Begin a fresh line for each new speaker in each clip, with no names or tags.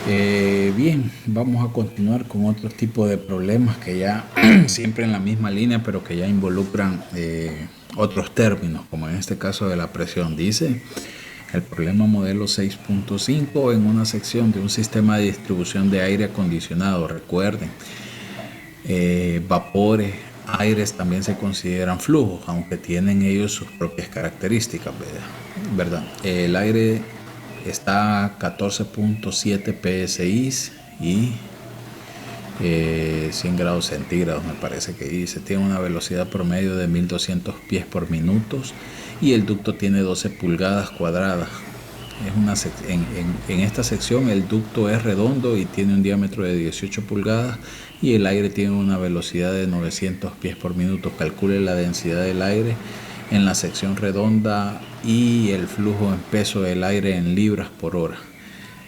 Bien, vamos a continuar con otro tipo de problemas que ya siempre en la misma línea, pero que ya involucran otros términos, como en este caso de la presión. Dice el problema modelo 6.5 en una sección de un sistema de distribución de aire acondicionado. Recuerden, vapores, aires también se consideran flujos, aunque tienen ellos sus propias características, ¿verdad? El aire está a 14.7 psi y 100 grados centígrados, me parece que dice. Tiene una velocidad promedio de 1200 pies por minuto y el ducto tiene 12 pulgadas cuadradas. En esta sección el ducto es redondo y tiene un diámetro de 18 pulgadas y el aire tiene una velocidad de 900 pies por minuto. Calcule la densidad del aire en la sección redonda y el flujo en peso del aire en libras por hora.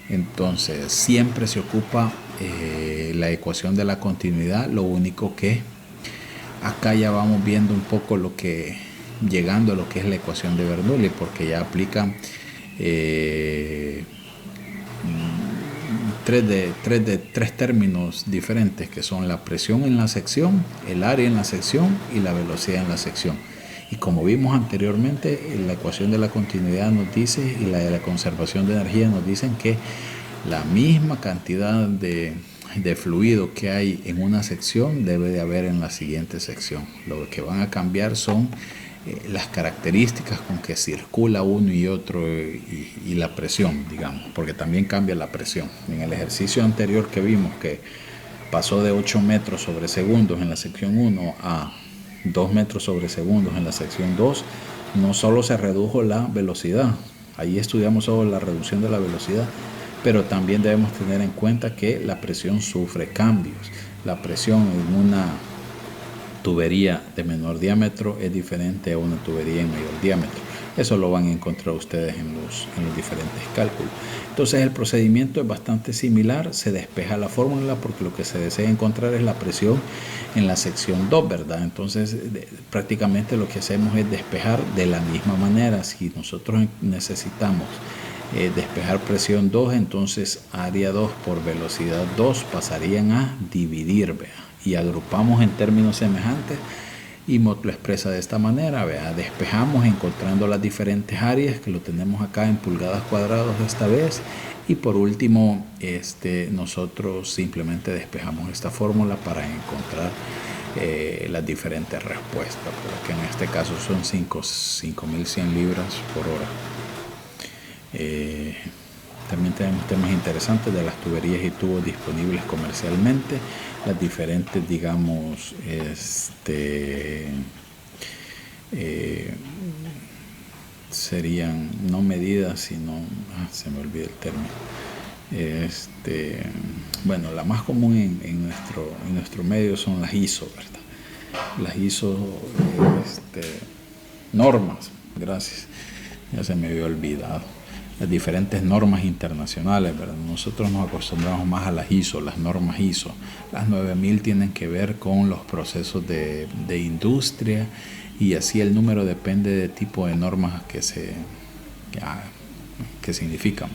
Entonces siempre se ocupa la ecuación de la continuidad. Lo único que acá ya vamos viendo un poco llegando a lo que es la ecuación de Bernoulli, porque ya aplican tres términos diferentes, que son la presión en la sección, el área en la sección y la velocidad en la sección. Y como vimos anteriormente, la ecuación de la continuidad nos dice, y la de la conservación de energía nos dicen que la misma cantidad de fluido que hay en una sección debe de haber en la siguiente sección. Lo que van a cambiar son las características con que circula uno y otro y la presión, digamos, porque también cambia la presión. En el ejercicio anterior que vimos que pasó de 8 metros sobre segundos en la sección 1 a 2 metros sobre segundos en la sección 2, no solo se redujo la velocidad, ahí estudiamos sobre la reducción de la velocidad, pero también debemos tener en cuenta que la presión sufre cambios. La presión en una tubería de menor diámetro es diferente a una tubería en mayor diámetro. Eso lo van a encontrar ustedes en los diferentes cálculos. Entonces el procedimiento es bastante similar, se despeja la fórmula porque lo que se desea encontrar es la presión en la sección 2, ¿verdad? Entonces prácticamente lo que hacemos es despejar de la misma manera. Si nosotros necesitamos despejar presión 2, entonces área 2 por velocidad 2 pasarían a dividir, ¿vea? Y agrupamos en términos semejantes y lo expresa de esta manera, ¿vea? Despejamos encontrando las diferentes áreas, que lo tenemos acá en pulgadas cuadradas esta vez, y por último nosotros simplemente despejamos esta fórmula para encontrar las diferentes respuestas, porque en este caso son 5.100 libras por hora. También tenemos temas interesantes de las tuberías y tubos disponibles comercialmente, las diferentes, digamos, serían no medidas, sino, se me olvida el término. Bueno, la más común en nuestro medio son las ISO, ¿verdad? Las ISO, normas, gracias, ya se me había olvidado. Las diferentes normas internacionales, ¿verdad? Nosotros nos acostumbramos más a las ISO, las normas ISO. Las 9000 tienen que ver con los procesos de industria, y así el número depende del tipo de normas que significan,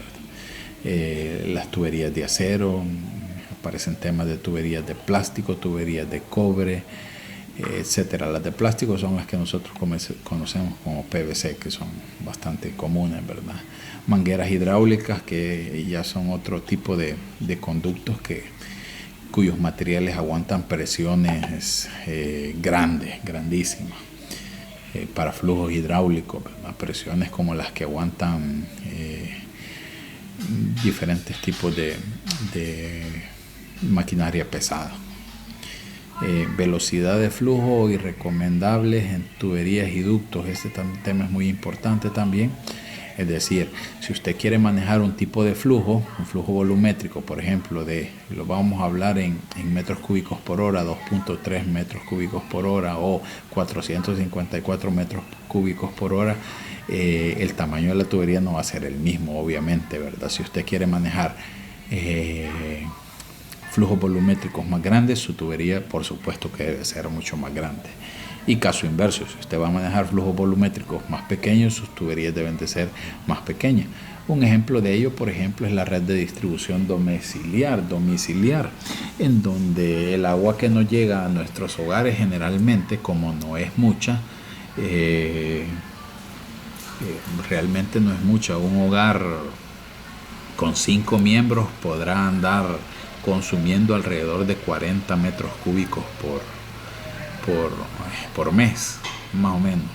¿verdad? Las tuberías de acero, aparecen temas de tuberías de plástico, tuberías de cobre, etcétera. Las de plástico son las que nosotros conocemos como PVC, que son bastante comunes, ¿verdad? Mangueras hidráulicas, que ya son otro tipo de conductos cuyos materiales aguantan presiones grandísimas, para flujos hidráulicos, ¿verdad? Presiones como las que aguantan diferentes tipos de maquinaria pesada. Velocidad de flujo y recomendables en tuberías y ductos. Este tema es muy importante también. Es decir, si usted quiere manejar un tipo de flujo, un flujo volumétrico, por ejemplo, lo vamos a hablar en metros cúbicos por hora, 2.3 metros cúbicos por hora o 454 metros cúbicos por hora, el tamaño de la tubería no va a ser el mismo, obviamente, ¿verdad? Si usted quiere manejar flujos volumétricos más grandes, su tubería por supuesto que debe ser mucho más grande. Y caso inverso, si usted va a manejar flujos volumétricos más pequeños, sus tuberías deben de ser más pequeñas. Un ejemplo de ello, por ejemplo, es la red de distribución domiciliar, en donde el agua que nos llega a nuestros hogares generalmente, como no es mucha, realmente no es mucha. Un hogar con 5 miembros podrá andar consumiendo alrededor de 40 metros cúbicos por mes, más o menos.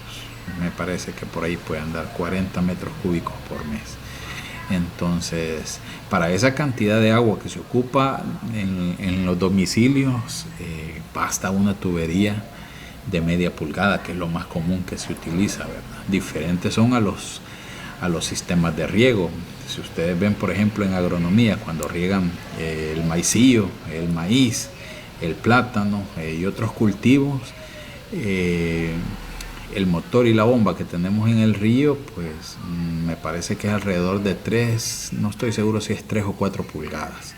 Me parece que por ahí puede andar 40 metros cúbicos por mes. Entonces, para esa cantidad de agua que se ocupa en los domicilios, basta una tubería de media pulgada, que es lo más común que se utiliza, ¿verdad? Diferentes son a los sistemas de riego. Si ustedes ven, por ejemplo, en agronomía, cuando riegan el maicillo, el maíz, el plátano y otros cultivos, el motor y la bomba que tenemos en el río, pues me parece que es alrededor de 3, no estoy seguro si es 3 o 4 pulgadas.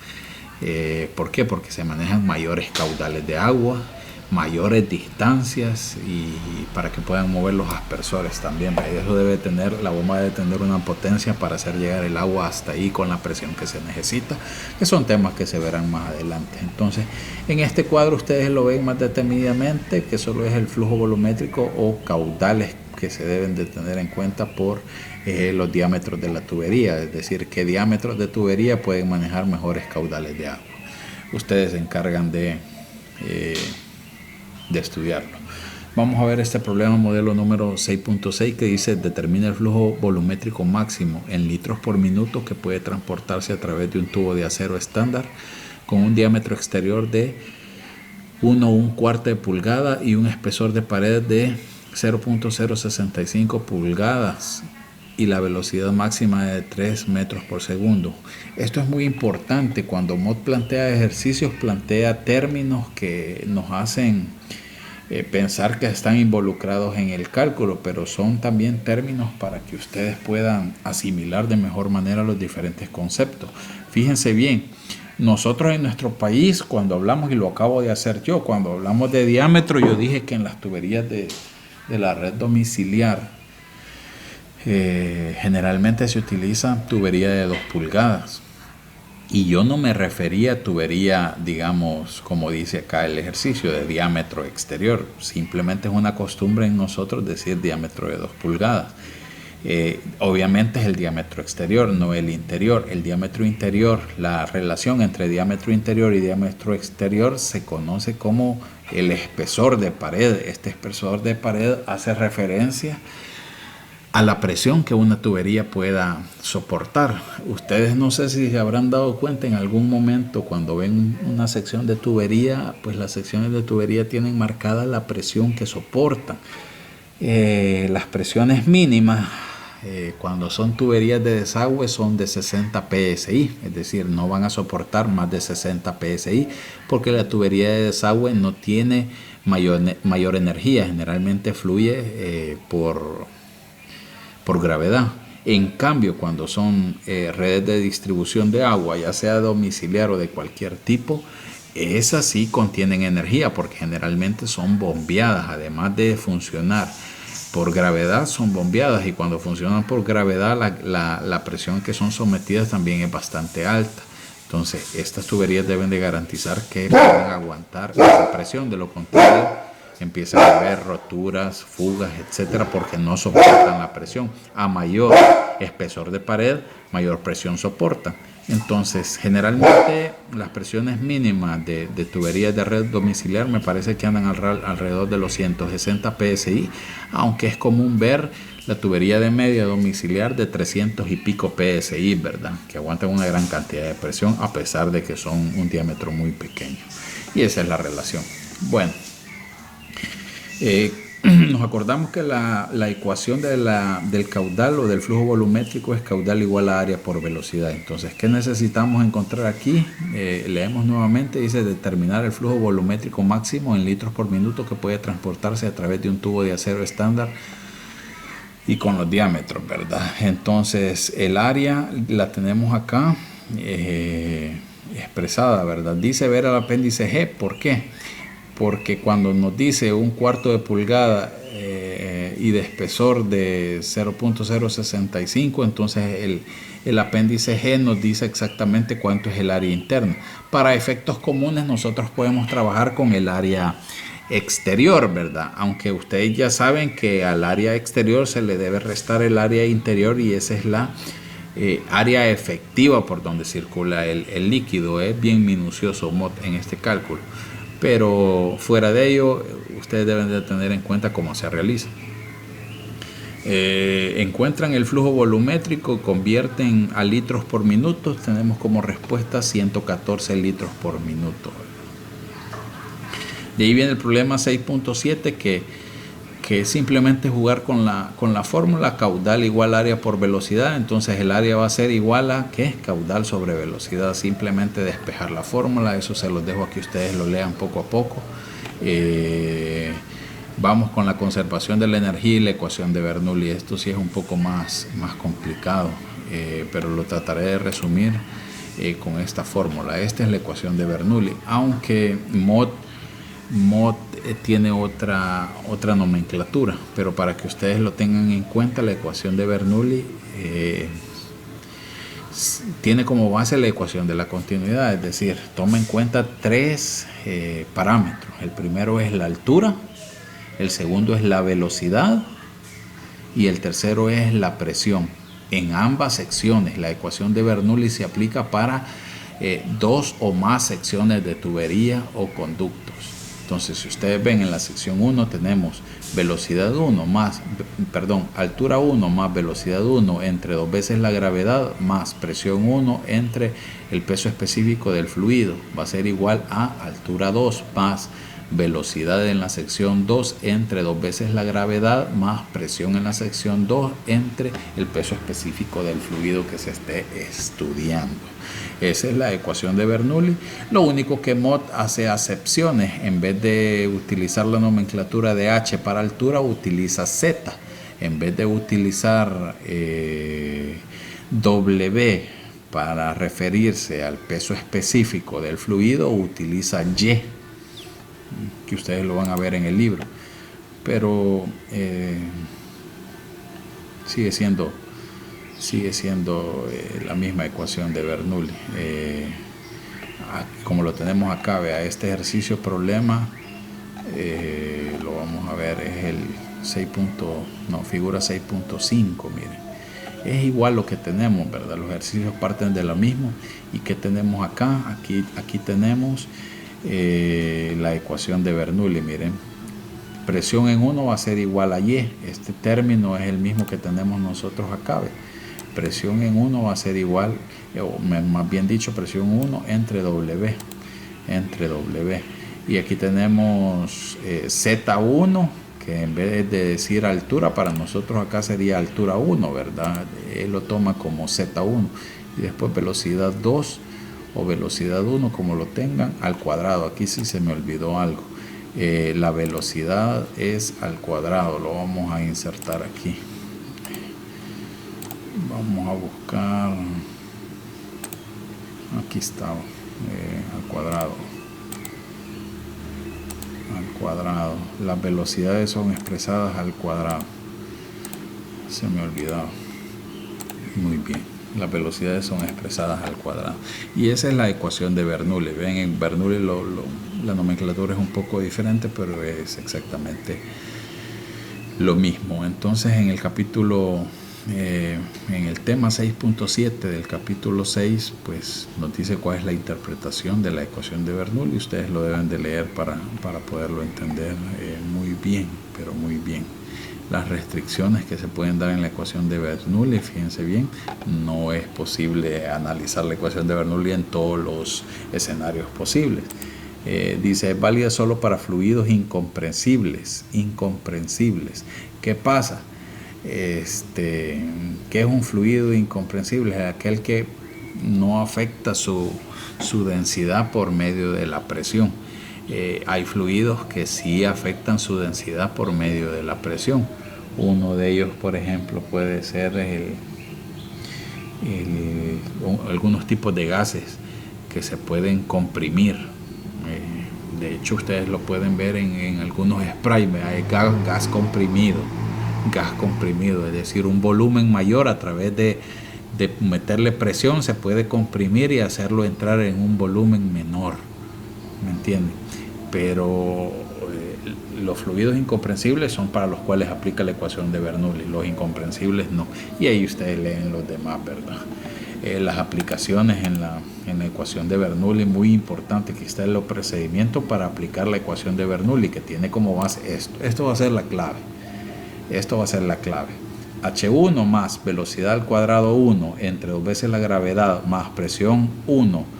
¿Por qué? Porque se manejan mayores caudales de agua, mayores distancias, y para que puedan mover los aspersores también. Eso la bomba debe tener una potencia para hacer llegar el agua hasta ahí con la presión que se necesita, que son temas que se verán más adelante. Entonces, en este cuadro ustedes lo ven más detenidamente, que solo es el flujo volumétrico o caudales que se deben de tener en cuenta por los diámetros de la tubería, es decir, qué diámetros de tubería pueden manejar mejores caudales de agua. Ustedes se encargan de estudiarlo. Vamos a ver este problema modelo número 6.6 que dice: determina el flujo volumétrico máximo en litros por minuto que puede transportarse a través de un tubo de acero estándar con un diámetro exterior de 1/4 de pulgada y un espesor de pared de 0.065 pulgadas y la velocidad máxima de 3 metros por segundo. Esto es muy importante. Cuando MOD plantea ejercicios, plantea términos que nos hacen pensar que están involucrados en el cálculo, pero son también términos para que ustedes puedan asimilar de mejor manera los diferentes conceptos. Fíjense bien, nosotros en nuestro país, cuando hablamos, y lo acabo de hacer yo, cuando hablamos de diámetro, yo dije que en las tuberías de la red domiciliar generalmente se utiliza tubería de 2 pulgadas. Y yo no me refería a tubería, digamos, como dice acá el ejercicio, de diámetro exterior. Simplemente es una costumbre en nosotros decir diámetro de 2 pulgadas. Obviamente es el diámetro exterior, no el interior. El diámetro interior, la relación entre diámetro interior y diámetro exterior se conoce como el espesor de pared. Este espesor de pared hace referencia a la presión que una tubería pueda soportar. Ustedes no sé si se habrán dado cuenta en algún momento cuando ven una sección de tubería, pues las secciones de tubería tienen marcada la presión que soportan. Las presiones mínimas cuando son tuberías de desagüe son de 60 psi, es decir, no van a soportar más de 60 psi porque la tubería de desagüe no tiene mayor energía, generalmente fluye por gravedad. En cambio, cuando son redes de distribución de agua, ya sea domiciliar o de cualquier tipo, esas sí contienen energía porque generalmente son bombeadas. Además de funcionar por gravedad, son bombeadas, y cuando funcionan por gravedad la presión que son sometidas también es bastante alta. Entonces estas tuberías deben de garantizar que puedan aguantar esa presión. De lo contrario, empiezan a haber roturas, fugas, etcétera, porque no soportan la presión. A mayor espesor de pared, mayor presión soportan. Entonces, generalmente las presiones mínimas de tuberías de red domiciliar me parece que andan alrededor de los 160 psi, aunque es común ver la tubería de media domiciliar de 300 y pico psi, ¿verdad? Que aguantan una gran cantidad de presión a pesar de que son un diámetro muy pequeño. Y esa es la relación. Bueno. Nos acordamos que la ecuación del caudal o del flujo volumétrico es caudal igual a área por velocidad. Entonces, ¿qué necesitamos encontrar aquí? Leemos nuevamente, dice determinar el flujo volumétrico máximo en litros por minuto que puede transportarse a través de un tubo de acero estándar y con los diámetros, ¿verdad? Entonces, el área la tenemos acá expresada, ¿verdad? Dice ver el apéndice G. ¿Por qué? porque cuando nos dice 1/4 de pulgada y de espesor de 0.065, entonces el apéndice G nos dice exactamente cuánto es el área interna. Para efectos comunes nosotros podemos trabajar con el área exterior, ¿verdad? Aunque ustedes ya saben que al área exterior se le debe restar el área interior, y esa es la área efectiva por donde circula el líquido. Es bien minucioso Mott en este cálculo, pero fuera de ello ustedes deben de tener en cuenta cómo se realiza. Encuentran el flujo volumétrico, convierten a litros por minuto, tenemos como respuesta 114 litros por minuto. De ahí viene el problema 6.7, que es simplemente jugar con la fórmula caudal igual área por velocidad. Entonces el área va a ser igual a ¿qué? Caudal sobre velocidad. Simplemente despejar la fórmula. Eso se los dejo a que ustedes lo lean poco a poco. Vamos con la conservación de la energía y la ecuación de Bernoulli. Esto sí es un poco más complicado, pero lo trataré de resumir con esta fórmula. Esta es la ecuación de Bernoulli, aunque Mott tiene otra nomenclatura, pero para que ustedes lo tengan en cuenta, la ecuación de Bernoulli tiene como base la ecuación de la continuidad, es decir, toma en cuenta 3 parámetros. El primero es la altura, el segundo es la velocidad y el tercero es la presión. En ambas secciones la ecuación de Bernoulli se aplica para 2 o más secciones de tubería o conductos. Entonces, si ustedes ven en la sección 1 tenemos velocidad 1 más, altura 1 más velocidad 1 entre 2 veces la gravedad más presión 1 entre el peso específico del fluido. Va a ser igual a altura 2 más velocidad en la sección 2 entre 2 veces la gravedad más presión en la sección 2 entre el peso específico del fluido que se esté estudiando. Esa es la ecuación de Bernoulli. Lo único que Mott hace acepciones. En vez de utilizar la nomenclatura de H para altura, utiliza Z. En vez de utilizar W para referirse al peso específico del fluido, utiliza Y, que ustedes lo van a ver en el libro, pero sigue siendo la misma ecuación de Bernoulli. Como lo tenemos acá, vea, este ejercicio problema lo vamos a ver, es el figura 6.5. miren, es igual lo que tenemos, ¿verdad? Los ejercicios parten de lo mismo. ¿Y qué tenemos acá? Aquí tenemos la ecuación de Bernoulli. Miren, presión en 1 va a ser igual a Y. Este término es el mismo que tenemos nosotros acá, ¿ve? Presión en 1 va a ser igual, o más bien dicho, presión 1 entre W. Y aquí tenemos Z1, que en vez de decir altura, para nosotros acá sería altura 1, ¿verdad? Él lo toma como Z1. Y después velocidad 2 o velocidad 1, como lo tengan, al cuadrado. Aquí sí se me olvidó algo. La velocidad es al cuadrado. Lo vamos a insertar aquí. Vamos a buscar, aquí está, al cuadrado. Las velocidades son expresadas al cuadrado. Se me olvidó. Muy bien, las velocidades son expresadas al cuadrado. Y esa es la ecuación de Bernoulli. Ven, en Bernoulli la nomenclatura es un poco diferente, pero es exactamente lo mismo. Entonces, en el capítulo en el tema 6.7 del capítulo 6, pues nos dice cuál es la interpretación de la ecuación de Bernoulli. Ustedes lo deben de leer para poderlo entender muy bien, pero muy bien. Las restricciones que se pueden dar en la ecuación de Bernoulli, fíjense bien, no es posible analizar la ecuación de Bernoulli en todos los escenarios posibles. Dice, es válida solo para fluidos incomprensibles. ¿Qué pasa? ¿Qué es un fluido incomprensible? Es aquel que no afecta su densidad por medio de la presión. Hay fluidos que sí afectan su densidad por medio de la presión. Uno de ellos, por ejemplo, puede ser algunos tipos de gases que se pueden comprimir De hecho, ustedes lo pueden ver en algunos sprays, hay gas comprimido, es decir, un volumen mayor a través de meterle presión se puede comprimir y hacerlo entrar en un volumen menor, ¿me entienden? Pero los fluidos incomprensibles son para los cuales aplica la ecuación de Bernoulli, los incomprensibles no, y ahí ustedes leen los demás, ¿verdad? Las aplicaciones en la ecuación de Bernoulli, muy importante que está en los procedimientos para aplicar la ecuación de Bernoulli, que tiene como base esto va a ser la clave, H1 más velocidad al cuadrado 1 entre 2 veces la gravedad más presión 1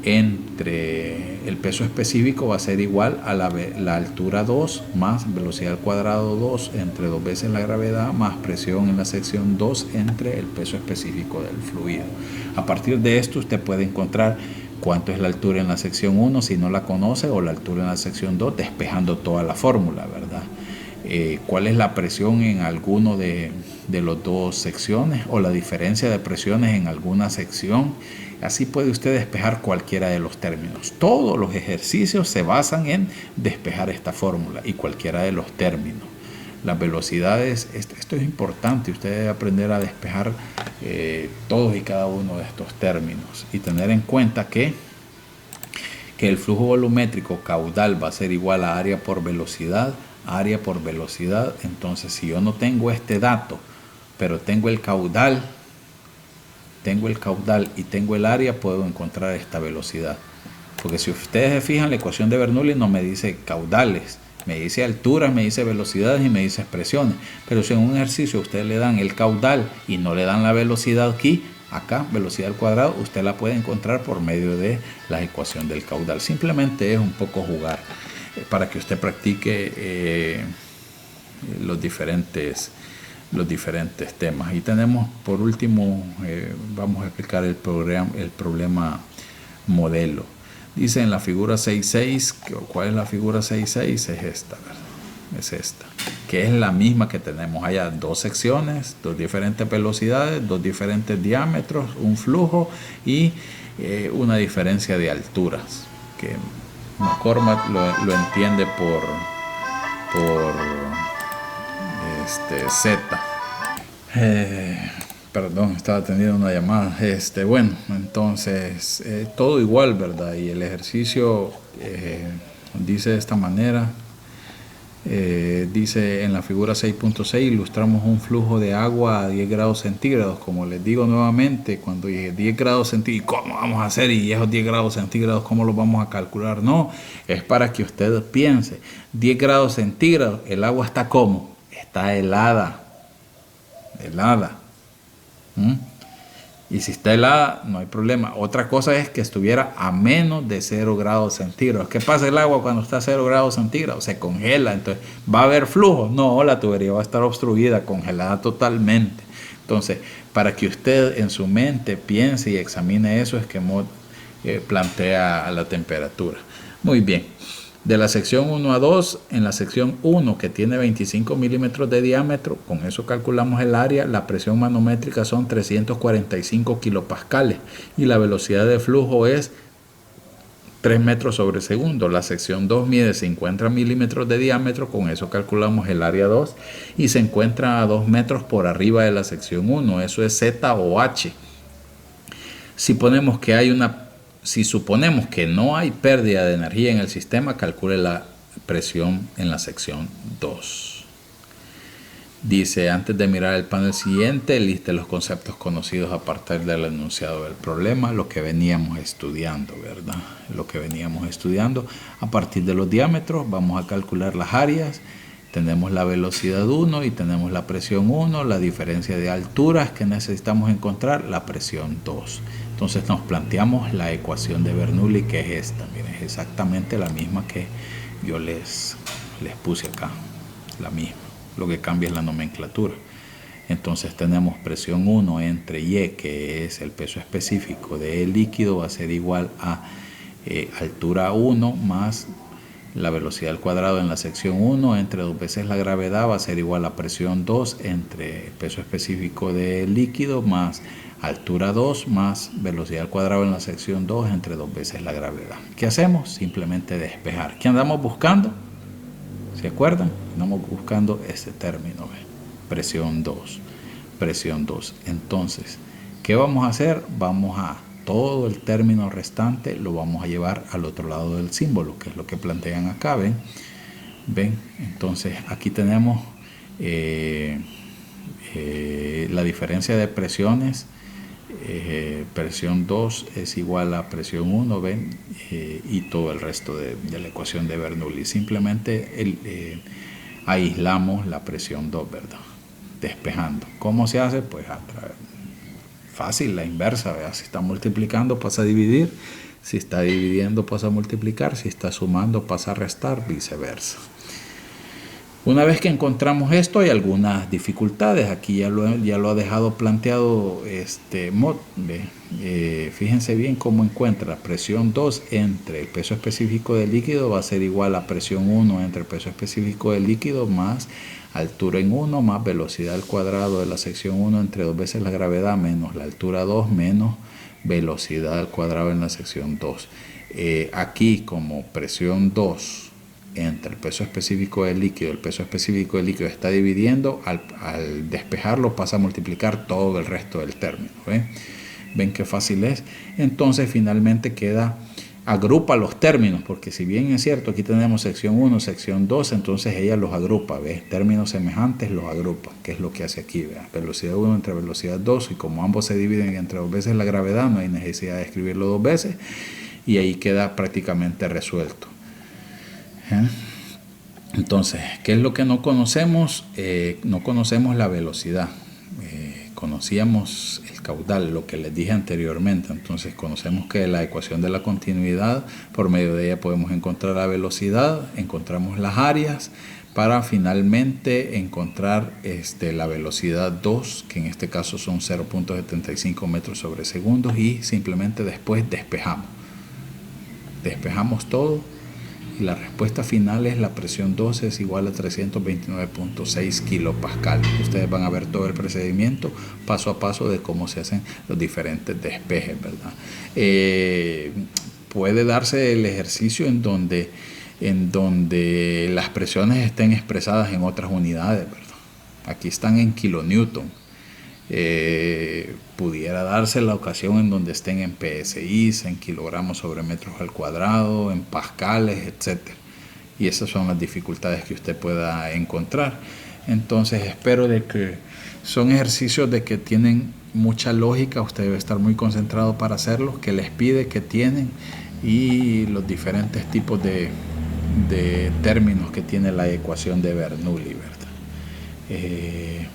entre el peso específico va a ser igual a la altura 2 más velocidad al cuadrado 2 entre 2 veces la gravedad más presión en la sección 2 entre el peso específico del fluido. A partir de esto usted puede encontrar cuánto es la altura en la sección 1 si no la conoce, o la altura en la sección 2 despejando toda la fórmula, ¿verdad? Cuál es la presión en alguno de las dos secciones, o la diferencia de presiones en alguna sección. Así puede usted despejar cualquiera de los términos. Todos los ejercicios se basan en despejar esta fórmula y cualquiera de los términos. Las velocidades, esto es importante, usted debe aprender a despejar todos y cada uno de estos términos y tener en cuenta que el flujo volumétrico caudal va a ser igual a área por velocidad. Entonces, si yo no tengo este dato, pero tengo el caudal y tengo el área, puedo encontrar esta velocidad. Porque si ustedes se fijan, la ecuación de Bernoulli no me dice caudales, me dice alturas, me dice velocidades y me dice expresiones. Pero si en un ejercicio ustedes le dan el caudal y no le dan la velocidad aquí, acá, velocidad al cuadrado, usted la puede encontrar por medio de la ecuación del caudal. Simplemente es un poco jugar para que usted practique los diferentes temas. Y tenemos por último, vamos a explicar el problema modelo. Dice en la figura 6.6, ¿cuál es la figura 6.6? Es esta, ¿verdad? Es esta, que es la misma que tenemos allá, dos secciones, dos diferentes velocidades, dos diferentes diámetros, un flujo y una diferencia de alturas, que McCormack lo entiende por Z. Perdón, estaba teniendo una llamada. Bueno, entonces todo igual, ¿verdad? Y el ejercicio dice de esta manera. Dice en la figura 6.6 ilustramos un flujo de agua a 10 grados centígrados. Como les digo nuevamente, cuando dije 10 grados centígrados, ¿cómo vamos a hacer? Y esos 10 grados centígrados, ¿cómo los vamos a calcular? No, es para que usted piense. 10 grados centígrados, el agua está ¿cómo? Está helada. Y si está helada, no hay problema. Otra cosa es que estuviera a menos de 0 grados centígrados. ¿Qué pasa el agua cuando está a 0 grados centígrados? Se congela. Entonces, ¿va a haber flujo? No, la tubería va a estar obstruida, congelada totalmente. Entonces, para que usted en su mente piense y examine eso, es que plantea la temperatura. Muy bien. De la sección 1 a 2, en la sección 1, que tiene 25 milímetros de diámetro, con eso calculamos el área, la presión manométrica son 345 kilopascales y la velocidad de flujo es 3 metros sobre segundo. La sección 2 mide 50 milímetros de diámetro, con eso calculamos el área 2 y se encuentra a 2 metros por arriba de la sección 1, eso es Z o H. Si suponemos que no hay pérdida de energía en el sistema, calcule la presión en la sección 2. Dice, antes de mirar el panel siguiente, liste los conceptos conocidos a partir del enunciado del problema, lo que veníamos estudiando, ¿verdad? Lo que veníamos estudiando. A partir de los diámetros vamos a calcular las áreas. Tenemos la velocidad 1 y tenemos la presión 1, la diferencia de alturas que necesitamos encontrar, la presión 2. Entonces nos planteamos la ecuación de Bernoulli, que es esta. Miren, es exactamente la misma que yo les puse acá, la misma. Lo que cambia es la nomenclatura. Entonces tenemos presión 1 entre Y, que es el peso específico del líquido, va a ser igual a altura 1 más La velocidad al cuadrado en la sección 1 entre 2 veces la gravedad va a ser igual a presión 2 entre peso específico del líquido más altura 2 más velocidad al cuadrado en la sección 2 entre 2 veces la gravedad. ¿Qué hacemos? Simplemente despejar. ¿Qué andamos buscando? ¿Se acuerdan? Andamos buscando este término, ¿ve? Presión 2. Presión 2. Entonces, ¿qué vamos a hacer? Vamos a todo el término restante lo vamos a llevar al otro lado del símbolo, que es lo que plantean acá, ¿ven? ¿Ven? Entonces aquí tenemos la diferencia de presiones. Presión 2 es igual a presión 1, ¿ven? Y todo el resto de la ecuación de Bernoulli. Simplemente aislamos la presión 2, ¿verdad? Despejando. ¿Cómo se hace? Pues a través fácil, la inversa, ¿verdad? Si está multiplicando pasa a dividir, si está dividiendo pasa a multiplicar, si está sumando pasa a restar, viceversa. Una vez que encontramos esto, hay algunas dificultades. Aquí ya lo ha dejado planteado Mott. Fíjense bien cómo encuentra presión 2 entre el peso específico del líquido va a ser igual a presión 1 entre el peso específico del líquido más altura en 1 más velocidad al cuadrado de la sección 1 entre 2 veces la gravedad menos la altura 2 menos velocidad al cuadrado en la sección 2. Aquí como presión 2 entre el peso específico del líquido, el peso específico del líquido está dividiendo, al despejarlo pasa a multiplicar todo el resto del término. ¿Ven qué fácil es? Entonces finalmente agrupa los términos, porque si bien es cierto, aquí tenemos sección 1, sección 2, entonces ella los agrupa, ¿ves? Términos semejantes los agrupa, que es lo que hace aquí, ¿ves? Velocidad 1 entre velocidad 2, y como ambos se dividen entre 2 veces la gravedad, no hay necesidad de escribirlo 2 veces, y ahí queda prácticamente resuelto. Entonces, ¿qué es lo que no conocemos? No conocemos la velocidad. Conocíamos el caudal, lo que les dije anteriormente. Entonces conocemos que la ecuación de la continuidad, por medio de ella podemos encontrar la velocidad, encontramos las áreas para finalmente encontrar la velocidad 2, que en este caso son 0.75 metros sobre segundos, y simplemente después despejamos todo. Y la respuesta final es la presión 12 es igual a 329.6 kilopascal. Ustedes van a ver todo el procedimiento paso a paso de cómo se hacen los diferentes despejes, ¿verdad? Puede darse el ejercicio en donde las presiones estén expresadas en otras unidades, ¿verdad? Aquí están en kilonewton. Pudiera darse la ocasión en donde estén en PSI, en kilogramos sobre metros al cuadrado, en pascales, etc. Y esas son las dificultades que usted pueda encontrar. Entonces espero de que son ejercicios de que tienen mucha lógica. Usted debe estar muy concentrado para hacerlos, que les pide, que tienen, y los diferentes tipos de términos que tiene la ecuación de Bernoulli, ¿verdad?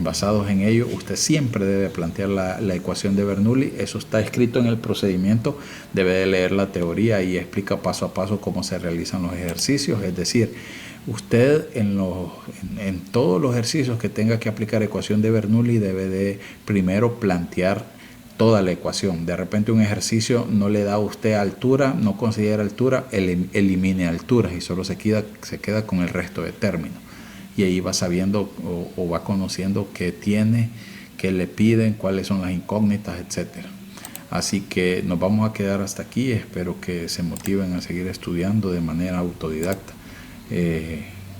Basados en ello, usted siempre debe plantear la ecuación de Bernoulli. Eso está escrito en el procedimiento, debe de leer la teoría y explica paso a paso cómo se realizan los ejercicios. Es decir, usted en todos los ejercicios que tenga que aplicar ecuación de Bernoulli debe de primero plantear toda la ecuación. De repente un ejercicio no le da a usted altura, no considera altura, elimine alturas y solo se queda con el resto de términos. Y ahí va sabiendo o va conociendo qué tiene, qué le piden, cuáles son las incógnitas, etc. Así que nos vamos a quedar hasta aquí. Espero que se motiven a seguir estudiando de manera autodidacta.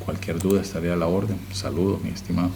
Cualquier duda estaré a la orden. Saludos, mi estimado.